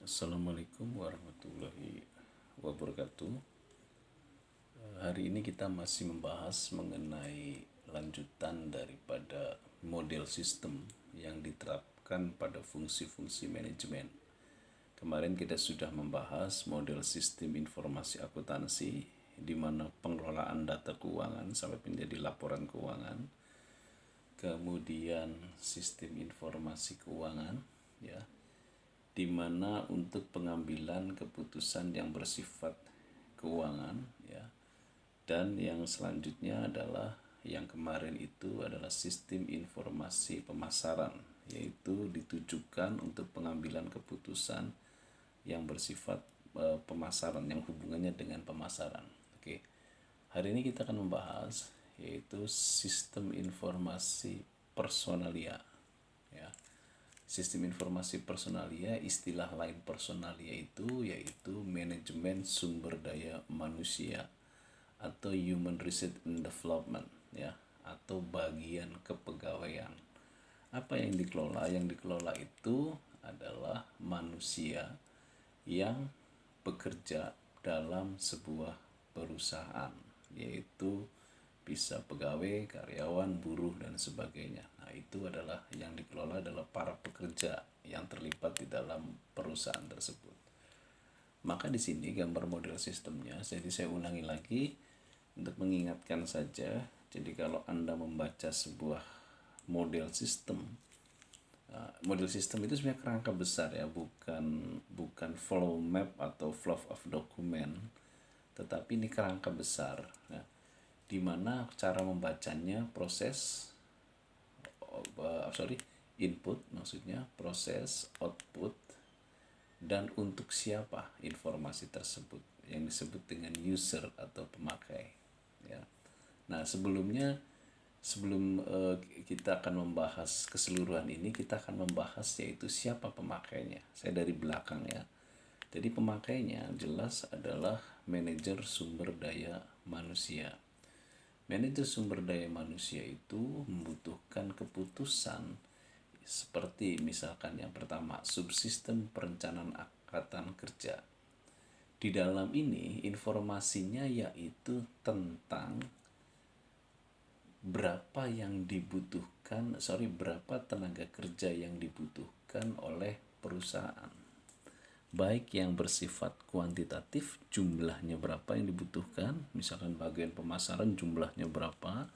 Assalamualaikum warahmatullahi wabarakatuh. Hari ini kita masih membahas mengenai lanjutan daripada model sistem yang diterapkan pada fungsi-fungsi manajemen. Kemarin kita sudah membahas model sistem informasi akuntansi di mana pengelolaan data keuangan sampai menjadi laporan keuangan. Kemudian sistem informasi keuangan, ya, di mana untuk pengambilan keputusan yang bersifat keuangan, ya. Dan yang selanjutnya adalah yang kemarin itu adalah sistem informasi pemasaran, yaitu ditujukan untuk pengambilan keputusan yang bersifat pemasaran, yang hubungannya dengan pemasaran. Oke. Hari ini kita akan membahas yaitu sistem informasi personalia, ya. Sistem informasi personalia, istilah lain personalia itu yaitu manajemen sumber daya manusia atau human resource and development, ya, atau bagian kepegawaian. Apa yang dikelola? Yang dikelola itu adalah manusia yang bekerja dalam sebuah perusahaan, yaitu bisa pegawai, karyawan, buruh, dan sebagainya. Nah, itu adalah yang dikelola adalah para pekerja yang terlibat di dalam perusahaan tersebut. Maka di sini gambar model sistemnya, jadi saya ulangi lagi untuk mengingatkan saja. Jadi kalau Anda membaca sebuah model sistem, model sistem itu sebenarnya kerangka besar, ya, bukan flow map atau flow of document, tetapi ini kerangka besar, ya, di mana cara membacanya proses input, maksudnya proses, output, dan untuk siapa informasi tersebut yang disebut dengan user atau pemakai, ya. Nah, sebelum kita akan membahas keseluruhan ini, kita akan membahas yaitu siapa pemakainya. Saya dari belakang, ya. Jadi pemakainya jelas adalah manajer sumber daya manusia. Manajer sumber daya manusia itu membutuhkan keputusan seperti misalkan yang pertama, subsistem perencanaan angkatan kerja. Di dalam ini informasinya yaitu tentang berapa tenaga kerja yang dibutuhkan oleh perusahaan. Baik yang bersifat kuantitatif, jumlahnya berapa yang dibutuhkan, misalkan bagian pemasaran jumlahnya berapa,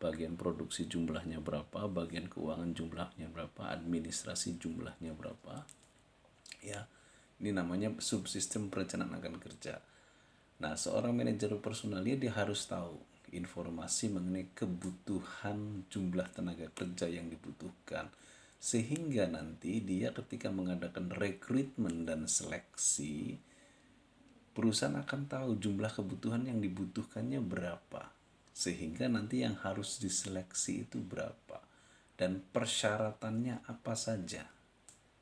bagian produksi jumlahnya berapa, bagian keuangan jumlahnya berapa, administrasi jumlahnya berapa, ya. Ini namanya subsistem perencanaan angkatan kerja. Nah, seorang manajer personalia dia harus tahu informasi mengenai kebutuhan jumlah tenaga kerja yang dibutuhkan, sehingga nanti dia ketika mengadakan rekrutmen dan seleksi, perusahaan akan tahu jumlah kebutuhan yang dibutuhkannya berapa, sehingga nanti yang harus diseleksi itu berapa dan persyaratannya apa saja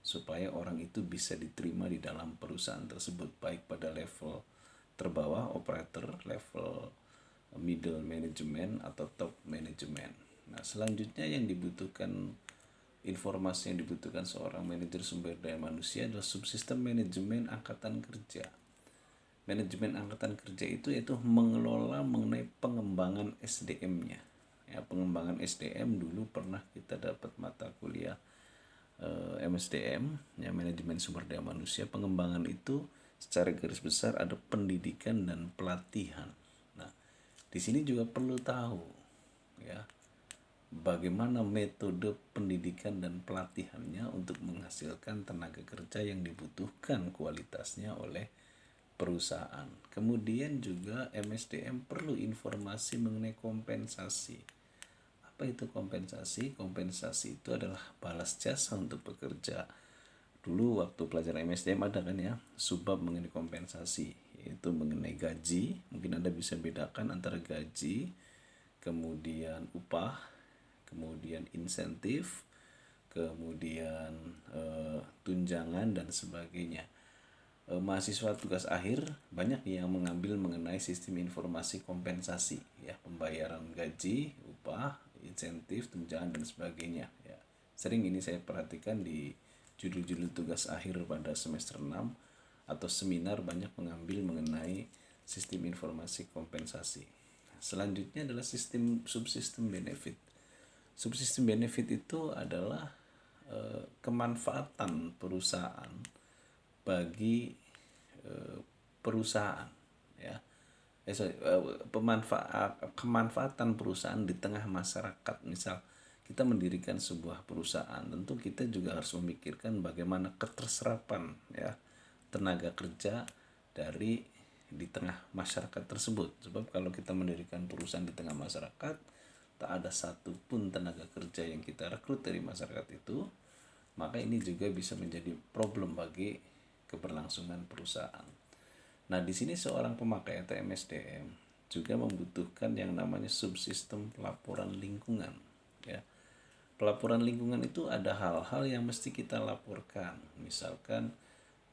supaya orang itu bisa diterima di dalam perusahaan tersebut, baik pada level terbawah operator, level middle management, atau top management. Nah, selanjutnya yang dibutuhkan, informasi yang dibutuhkan seorang manajer sumber daya manusia adalah subsistem manajemen angkatan kerja. Manajemen angkatan kerja itu yaitu mengelola mengenai pengembangan SDM-nya. Ya, pengembangan SDM dulu pernah kita dapat mata kuliah MSDM, ya, manajemen sumber daya manusia. Pengembangan itu secara garis besar ada pendidikan dan pelatihan. Nah, di sini juga perlu tahu, ya, bagaimana metode pendidikan dan pelatihannya untuk menghasilkan tenaga kerja yang dibutuhkan kualitasnya oleh perusahaan. Kemudian juga MSDM perlu informasi mengenai kompensasi. Apa itu kompensasi? Kompensasi itu adalah balas jasa untuk pekerja. Dulu waktu pelajaran MSDM ada kan, ya, subbab mengenai kompensasi, yaitu mengenai gaji. Mungkin Anda bisa bedakan antara gaji, kemudian upah, kemudian insentif, kemudian tunjangan, dan sebagainya. Mahasiswa tugas akhir banyak yang mengambil mengenai sistem informasi kompensasi, ya, pembayaran gaji, upah, insentif, tunjangan, dan sebagainya, ya. Sering ini saya perhatikan di judul-judul tugas akhir pada semester 6 atau seminar banyak mengambil mengenai sistem informasi kompensasi. Selanjutnya adalah subsistem benefit. Subsistem benefit itu adalah kemanfaatan perusahaan bagi perusahaan, ya. Kemanfaatan perusahaan di tengah masyarakat. Misal kita mendirikan sebuah perusahaan, tentu kita juga harus memikirkan bagaimana keterserapan, ya, tenaga kerja di tengah masyarakat tersebut. Sebab kalau kita mendirikan perusahaan di tengah masyarakat, tak ada satupun tenaga kerja yang kita rekrut dari masyarakat itu, maka ini juga bisa menjadi problem bagi keberlangsungan perusahaan. Nah, di sini seorang pemakai atau MSDM juga membutuhkan yang namanya subsistem pelaporan lingkungan, ya. Pelaporan lingkungan itu ada hal-hal yang mesti kita laporkan, misalkan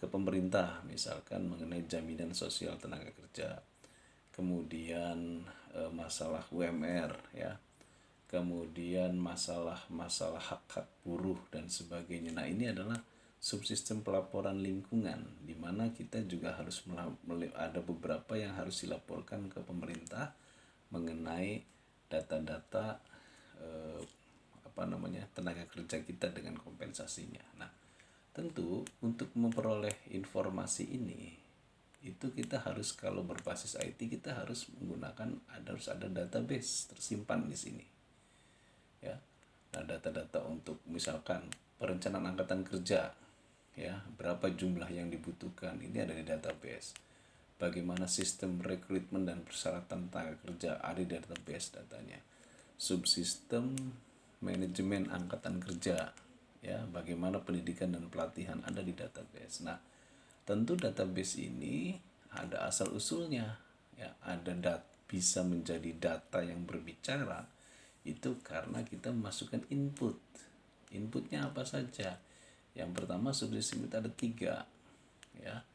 ke pemerintah, misalkan mengenai jaminan sosial tenaga kerja, kemudian masalah UMR, ya, kemudian masalah hak-hak buruh dan sebagainya. Nah, ini adalah subsistem pelaporan lingkungan, di mana kita juga harus ada beberapa yang harus dilaporkan ke pemerintah mengenai data-data tenaga kerja kita dengan kompensasinya. Nah, tentu untuk memperoleh informasi ini itu kita harus, kalau berbasis IT, kita harus harus ada database tersimpan di sini, ya. Nah, data-data untuk misalkan perencanaan angkatan kerja, ya, berapa jumlah yang dibutuhkan, ini ada di database. Bagaimana sistem rekrutmen dan persyaratan tenaga kerja, ada di database datanya. Subsistem manajemen angkatan kerja, ya, bagaimana pendidikan dan pelatihan, ada di database. Nah, tentu database ini ada asal usulnya, ya, bisa menjadi data yang berbicara itu karena kita memasukkan inputnya apa saja. Yang pertama, subsistem itu ada 3, ya.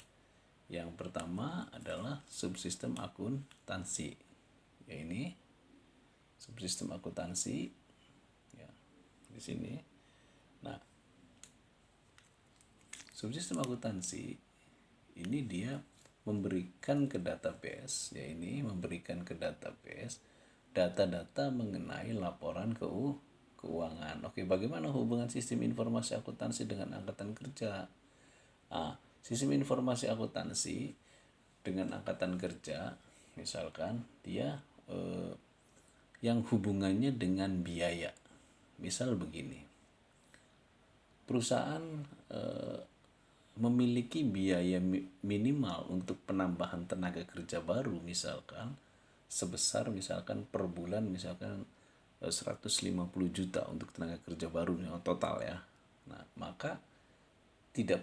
Yang pertama adalah subsistem akuntansi, ya, ini subsistem akuntansi, ya, di sini. Nah, subsistem akuntansi ini dia memberikan ke database, ya, ini memberikan ke database data-data mengenai laporan keuangan. Oke, bagaimana hubungan sistem informasi akuntansi dengan angkatan kerja? Nah, sistem informasi akuntansi dengan angkatan kerja, misalkan dia yang hubungannya dengan biaya. Misal begini, perusahaan memiliki biaya minimal untuk penambahan tenaga kerja baru, misalkan sebesar per bulan 150 juta untuk tenaga kerja baru total, ya. Nah, maka tidak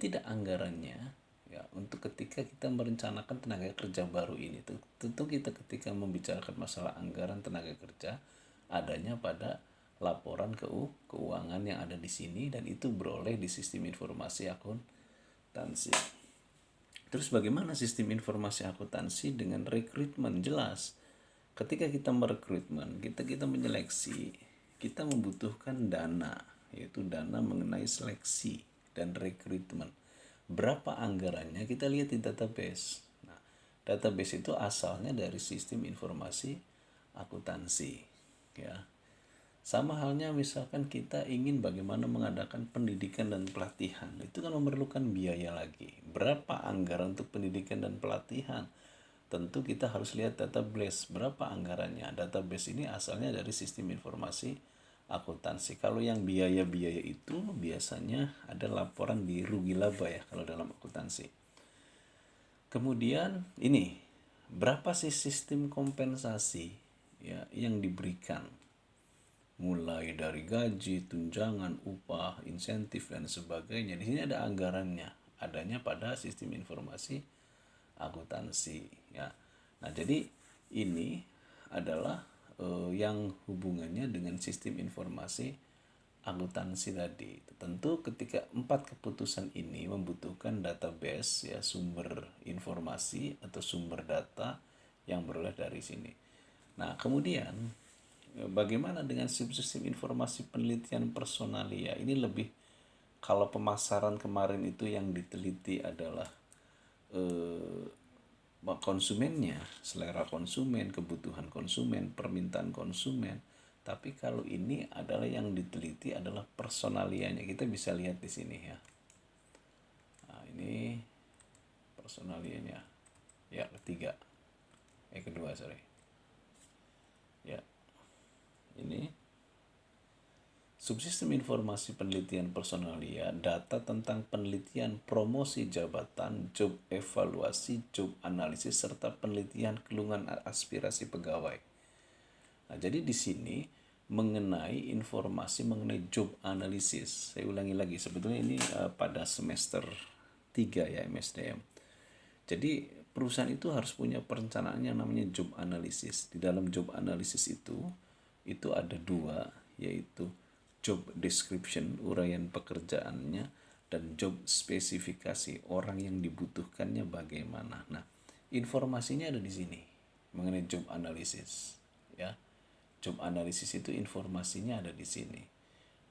tidak anggarannya, ya, untuk ketika kita merencanakan tenaga kerja baru ini. Tentu kita ketika membicarakan masalah anggaran tenaga kerja, adanya pada laporan keuangan yang ada di sini, dan itu beroleh di sistem informasi akuntansi. Terus bagaimana sistem informasi akuntansi dengan rekrutmen? Jelas, ketika kita merekrutmen, kita menyeleksi, kita membutuhkan dana, yaitu dana mengenai seleksi dan rekrutmen. Berapa anggarannya? Kita lihat di database. Nah, database itu asalnya dari sistem informasi akuntansi, ya. Sama halnya misalkan kita ingin bagaimana mengadakan pendidikan dan pelatihan, itu kan memerlukan biaya lagi. Berapa anggaran untuk pendidikan dan pelatihan? Tentu kita harus lihat database, berapa anggarannya. Database ini asalnya dari sistem informasi akuntansi. Kalau yang biaya-biaya itu biasanya ada laporan di rugi laba, ya, kalau dalam akuntansi. Kemudian ini, berapa sih sistem kompensasi, ya, yang diberikan? Mulai dari gaji, tunjangan, upah, insentif, dan sebagainya. Di sini ada anggarannya, adanya pada sistem informasi akuntansi, ya. Nah, jadi ini adalah yang hubungannya dengan sistem informasi akuntansi tadi. Tentu ketika 4 keputusan ini membutuhkan database, ya, sumber informasi atau sumber data yang beroleh dari sini. Nah, kemudian bagaimana dengan subsistem informasi penelitian personalia? Ini lebih Kalau pemasaran kemarin itu yang diteliti adalah konsumennya, selera konsumen, kebutuhan konsumen, permintaan konsumen. Tapi kalau ini adalah yang diteliti adalah personalianya. Kita bisa lihat di sini ya. Nah, ini personalianya. Ya, kedua, sorry. Ya, ini subsistem informasi penelitian personalia, data tentang penelitian promosi jabatan, job evaluasi, job analisis, serta penelitian keluhan aspirasi pegawai. Nah, jadi di sini mengenai informasi mengenai job analisis. Saya ulangi lagi, sebetulnya ini pada semester 3 ya MSDM. Jadi perusahaan itu harus punya perencanaan yang namanya job analisis. Di dalam job analisis itu ada dua, yaitu job description, uraian pekerjaannya, dan job spesifikasi, orang yang dibutuhkannya bagaimana. Nah, informasinya ada di sini mengenai job analisis, ya. Job analisis itu informasinya ada di sini.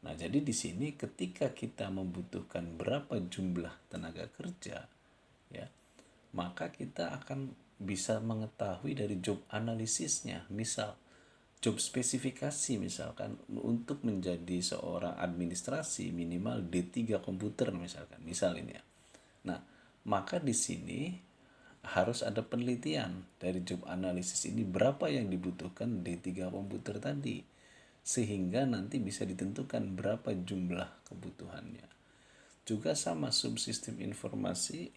Nah, jadi di sini ketika kita membutuhkan berapa jumlah tenaga kerja, ya, maka kita akan bisa mengetahui dari job analisisnya. Misal job spesifikasi, misalkan untuk menjadi seorang administrasi minimal D3 komputer misalkan, misal ini ya. Nah, maka di sini harus ada penelitian dari job analisis ini berapa yang dibutuhkan D3 komputer tadi, sehingga nanti bisa ditentukan berapa jumlah kebutuhannya. Juga sama subsistem informasi,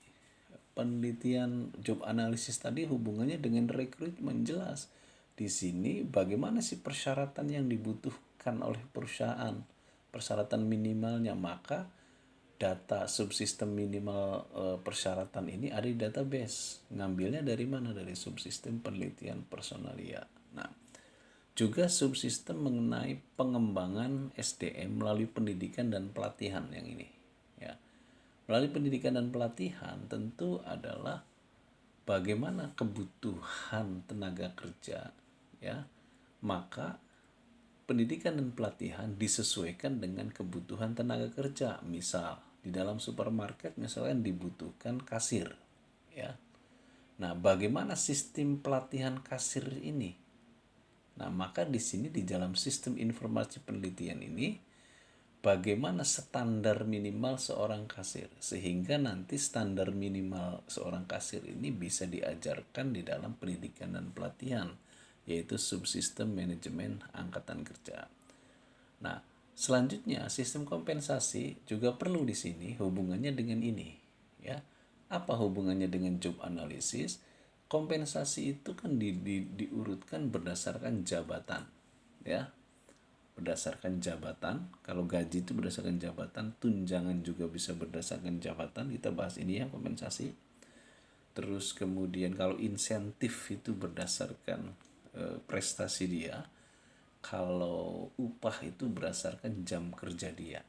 penelitian job analisis tadi hubungannya dengan rekrutmen jelas. Di sini bagaimana sih persyaratan yang dibutuhkan oleh perusahaan, persyaratan minimalnya, maka data subsistem minimal persyaratan ini ada di database. Ngambilnya dari mana? Dari subsistem penelitian personalia. Nah, juga subsistem mengenai pengembangan SDM melalui pendidikan dan pelatihan yang ini. Ya, melalui pendidikan dan pelatihan tentu adalah bagaimana kebutuhan tenaga kerja, ya. Maka pendidikan dan pelatihan disesuaikan dengan kebutuhan tenaga kerja. Misal di dalam supermarket misalkan dibutuhkan kasir, ya. Nah, bagaimana sistem pelatihan kasir ini? Nah, maka di sini di dalam sistem informasi penelitian ini bagaimana standar minimal seorang kasir, sehingga nanti standar minimal seorang kasir ini bisa diajarkan di dalam pendidikan dan pelatihan, yaitu subsistem manajemen angkatan kerja. Nah, selanjutnya sistem kompensasi juga perlu di sini hubungannya dengan ini, ya. Apa hubungannya dengan job analisis? Kompensasi itu kan diurutkan berdasarkan jabatan, ya. Berdasarkan jabatan. Kalau gaji itu berdasarkan jabatan, tunjangan juga bisa berdasarkan jabatan. Kita bahas ini ya, kompensasi. Terus kemudian kalau insentif itu berdasarkan prestasi dia. Kalau upah itu berdasarkan jam kerja dia.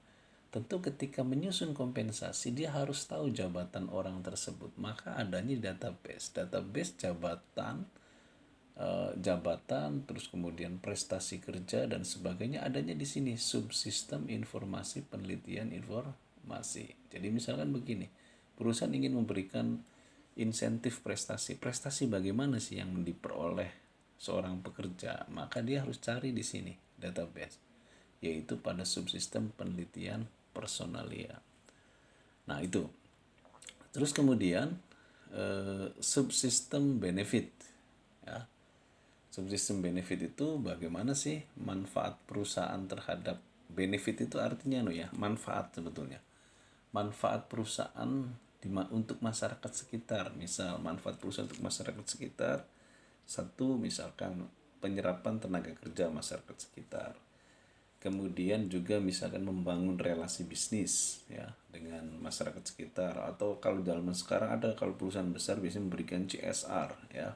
Tentu ketika menyusun kompensasi dia harus tahu jabatan orang tersebut. Maka adanya database jabatan, terus kemudian prestasi kerja dan sebagainya adanya di sini, subsistem informasi penelitian informasi. Jadi misalkan begini, perusahaan ingin memberikan insentif prestasi. Prestasi bagaimana sih yang diperoleh seorang pekerja? Maka dia harus cari di sini database, yaitu pada subsistem penelitian personalia. Nah, itu. Terus kemudian subsistem benefit, ya. Subsistem benefit itu bagaimana sih manfaat perusahaan terhadap benefit itu artinya manfaat sebetulnya. Manfaat perusahaan untuk masyarakat sekitar. Misal manfaat perusahaan untuk masyarakat sekitar, satu misalkan penyerapan tenaga kerja masyarakat sekitar. Kemudian juga misalkan membangun relasi bisnis ya dengan masyarakat sekitar, atau kalau zaman sekarang ada, kalau perusahaan besar biasanya memberikan CSR ya.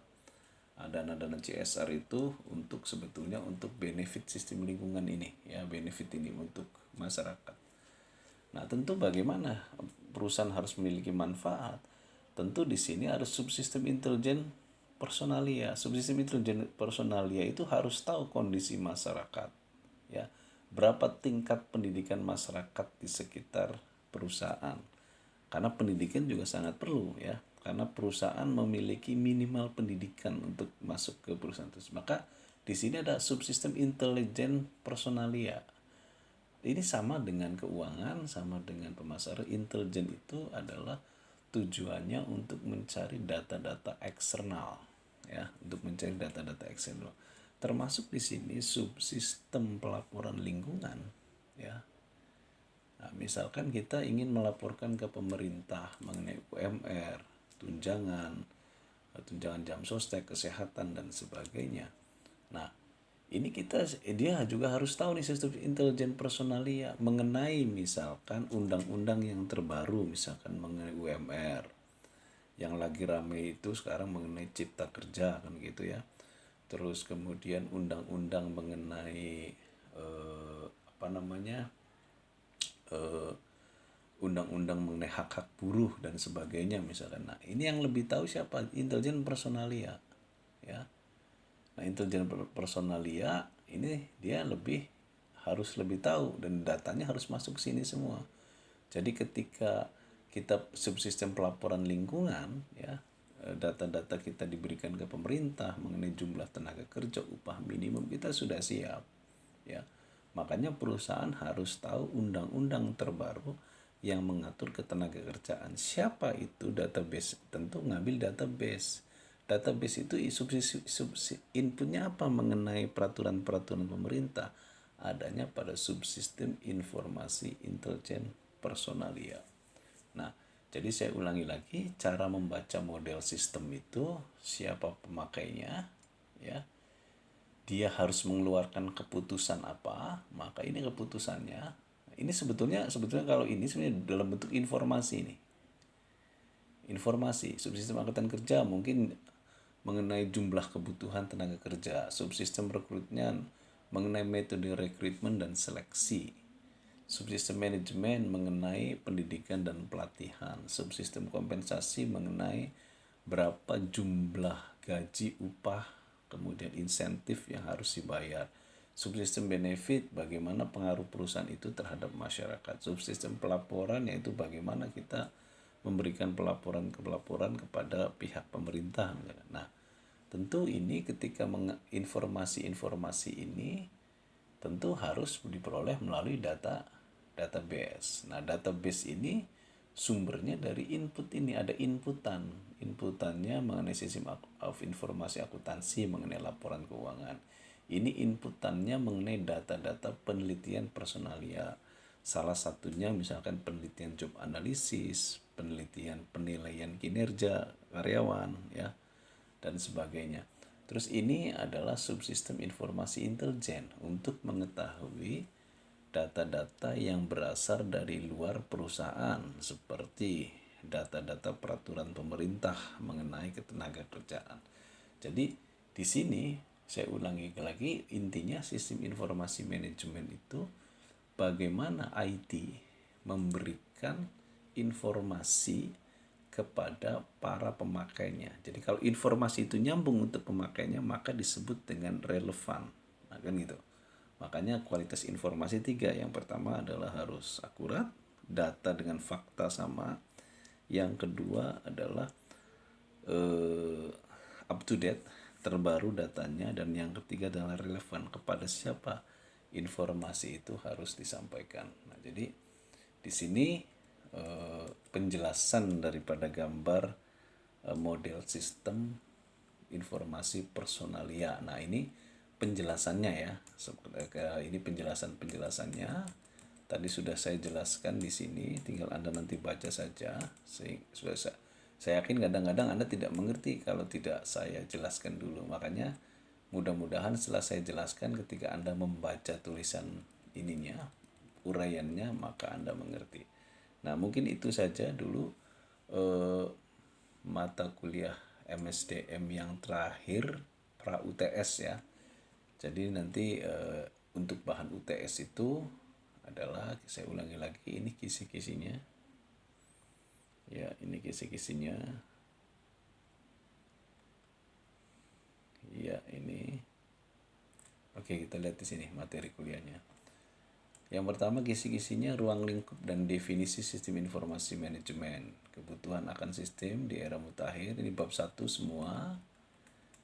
Dana-dana CSR itu untuk sebetulnya untuk benefit sistem lingkungan ini ya, benefit ini untuk masyarakat. Nah, tentu bagaimana perusahaan harus memiliki manfaat? Tentu di sini harus subsistem intelijen personalia. Subsistem intelijen personalia itu harus tahu kondisi masyarakat, ya. Berapa tingkat pendidikan masyarakat di sekitar perusahaan. Karena pendidikan juga sangat perlu ya. Karena perusahaan memiliki minimal pendidikan untuk masuk ke perusahaan tersebut. Maka di sini ada subsistem intelijen personalia. Ini sama dengan keuangan, sama dengan pemasaran. Intelijen itu adalah tujuannya untuk mencari data-data eksternal, ya, untuk mencari data-data eksternal. Termasuk di sini subsistem pelaporan lingkungan, ya. Nah, misalkan kita ingin melaporkan ke pemerintah mengenai UMR, tunjangan, tunjangan jam sostek, kesehatan dan sebagainya. Nah, ini dia juga harus tahu nih sistem intelijen personalia mengenai misalkan undang-undang yang terbaru, misalkan mengenai UMR. Yang lagi rame itu sekarang mengenai cipta kerja kan gitu ya. Terus kemudian undang-undang mengenai apa namanya? Undang-undang mengenai hak-hak buruh dan sebagainya misalkan. Nah, ini yang lebih tahu siapa? Intelijen personalia, ya. Nah, intelijen personalia ini dia harus lebih tahu dan datanya harus masuk sini semua. Jadi ketika kita subsistem pelaporan lingkungan, ya, data-data kita diberikan ke pemerintah mengenai jumlah tenaga kerja, upah minimum, kita sudah siap, ya. Makanya perusahaan harus tahu undang-undang terbaru yang mengatur ketenaga kerjaan. Siapa itu database? Tentu ngambil database. Database itu inputnya apa mengenai peraturan-peraturan pemerintah? Adanya pada subsistem informasi intelijen personalia. Nah, jadi saya ulangi lagi, cara membaca model sistem itu, siapa pemakainya, ya. Dia harus mengeluarkan keputusan apa, maka ini keputusannya. Ini sebetulnya kalau ini sebenarnya dalam bentuk informasi nih. Informasi, subsistem angkatan kerja mungkin mengenai jumlah kebutuhan tenaga kerja, subsistem rekrutmen mengenai metode rekrutmen dan seleksi, subsistem manajemen mengenai pendidikan dan pelatihan, subsistem kompensasi mengenai berapa jumlah gaji, upah, kemudian insentif yang harus dibayar, subsistem benefit bagaimana pengaruh perusahaan itu terhadap masyarakat, subsistem pelaporan yaitu bagaimana kita memberikan pelaporan kepada pihak pemerintah. Nah, tentu ini ketika informasi-informasi ini tentu harus diperoleh melalui database. Nah, database ini sumbernya dari input ini, ada inputannya mengenai sistem of informasi akuntansi mengenai laporan keuangan. Ini inputannya mengenai data-data penelitian personalia. Salah satunya misalkan penelitian job analisis, penelitian penilaian kinerja karyawan, ya, dan sebagainya. Terus ini adalah subsistem informasi intelijen untuk mengetahui data-data yang berasal dari luar perusahaan seperti data-data peraturan pemerintah mengenai ketenaga kerjaan. Jadi di sini saya ulangi lagi, intinya sistem informasi manajemen itu bagaimana IT memberikan informasi kepada para pemakainya. Jadi kalau informasi itu nyambung untuk pemakainya, maka disebut dengan relevan. Nah, kan gitu. Makanya kualitas informasi 3. Yang pertama adalah harus akurat, data dengan fakta sama. Yang kedua adalah up to date, terbaru datanya. Dan yang ketiga adalah relevan, kepada siapa informasi itu harus disampaikan. Nah, jadi di sini penjelasan daripada gambar model sistem informasi personalia. Nah, ini penjelasannya ya. Ini penjelasannya. Tadi sudah saya jelaskan di sini, tinggal Anda nanti baca saja. Saya yakin kadang-kadang Anda tidak mengerti kalau tidak saya jelaskan dulu. Makanya mudah-mudahan setelah saya jelaskan, ketika Anda membaca tulisan ininya, uraiannya, maka Anda mengerti. Nah, mungkin itu saja dulu mata kuliah MSDM yang terakhir pra UTS ya. Jadi nanti untuk bahan UTS itu adalah, saya ulangi lagi, ini kisi-kisinya. Ya, ini kisi-kisinya. Ya, ini. Oke, kita lihat di sini materi kuliahnya. Yang pertama kisi-kisinya ruang lingkup dan definisi sistem informasi manajemen. Kebutuhan akan sistem di era mutakhir, ini bab 1 semua.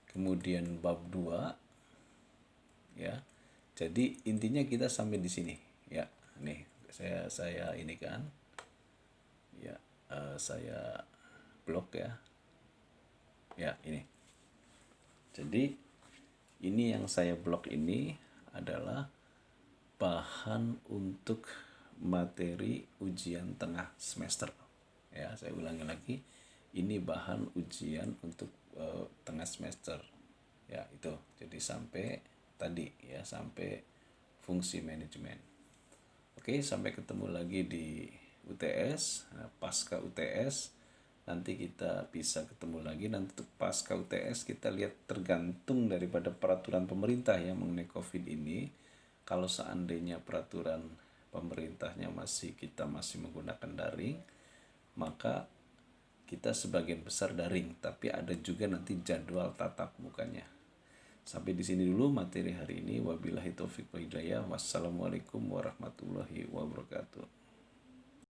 Kemudian bab 2 ya. Jadi intinya kita sampai di sini ya. Nih, saya ini kan ya, saya blok ya. Ya, ini. Jadi ini yang saya blok ini adalah bahan untuk materi ujian tengah semester. Ya, saya ulangi lagi. Ini bahan ujian untuk tengah semester. Ya, itu. Jadi sampai tadi ya, sampai fungsi manajemen. Oke, sampai ketemu lagi di UTS. Nah, pasca UTS nanti kita bisa ketemu lagi. Nanti untuk pasca UTS kita lihat tergantung daripada peraturan pemerintah yang mengenai COVID ini. Kalau seandainya peraturan pemerintahnya kita masih menggunakan daring, maka kita sebagian besar daring, tapi ada juga nanti jadwal tatap mukanya. Sampai di sini dulu materi hari ini. Wabillahi taufiq wa hidayah. Wassalamualaikum warahmatullahi wabarakatuh.